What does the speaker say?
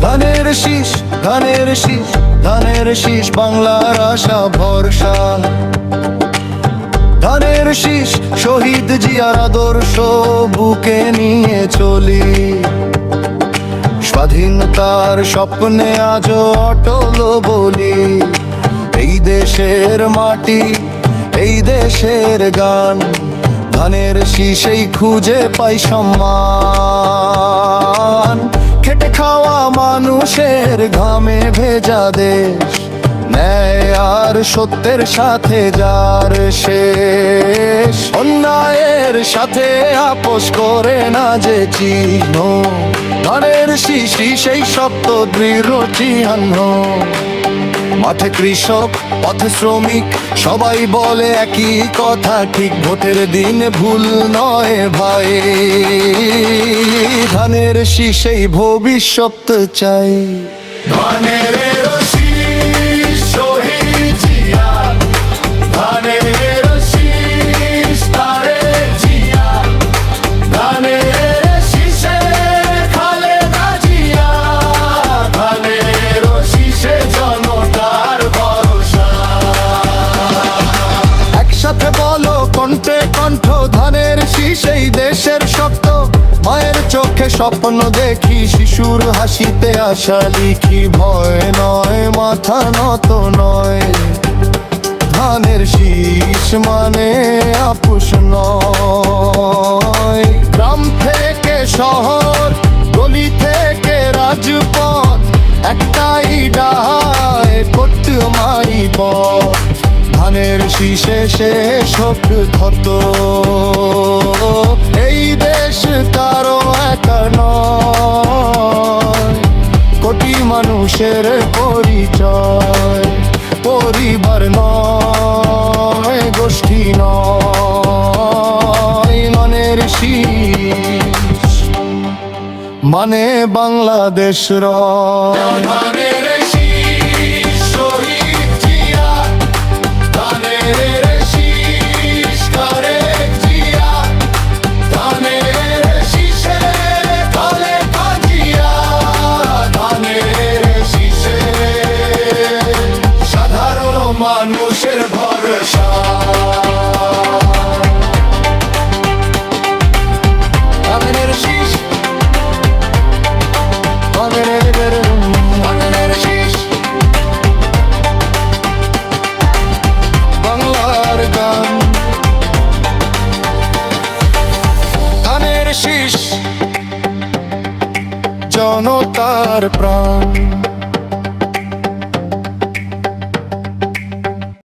ধানের শীষ, ধানের শীষ, ধানের শীষ বাংলার আশা ভরসা। ধানের শীষ শহীদ জিয়ার আদর্শ বুকে নিয়ে চলি। স্বাধীনতার স্বপ্নে আজও অটল বলি। এই দেশের মাটি, এই দেশের গান, ধানের শীষেই খুঁজে পাই সম্মান। খেটে খাওয়া মানুষের ঘামে ভেজা দেশ, ন্যায় আর সত্যের সাথে যার শেষ। অন্যায়ের সাথে আপোষ করে না যে চিহ্ন, ধানের শীষই সেই শক্ত দৃঢ় চিহ্ন। মাঠে কৃষক, পথে শ্রমিক, সবাই বলে একই কথা, ঠিক ভোটের দিন ভুল নয় ভাই। ধানের শীষেই ভবিষ্যৎ চাই। ধানের শীষ শহীদ জিয়া, ধানের শীষ তারেক জিয়া, ধানের শীষে খালেদা জিয়া, ধানের শীষে জনতার ভরসা। একসাথে বলো কণ্ঠে কণ্ঠ, ধানের শীষেই দেশের শক্ত। মায়ের চোখে স্বপ্ন দেখি, শিশুর হাসিতে আশা লিখি। ভয় নয়, মাথা নত নয়, ধানের শীষ মানে আপোষ নয়। গ্রাম থেকে শহর, গলি থেকে রাজপথ, একটাই ডাহায় করতে মাই পথ। ধানের শীষে শেষ হোক ক্ষত, এই দেশ কারো একা নয়, কোটি মানুষের পরিচয়। পরিবার নয়, গোষ্ঠী নয়, ধানের শীষ মানে বাংলাদেশ রয়। মানুষের ভরসা। ধানের শীষ, ধানের শীষ বাংলার গান। ধানের শীষ জনতার প্রাণ।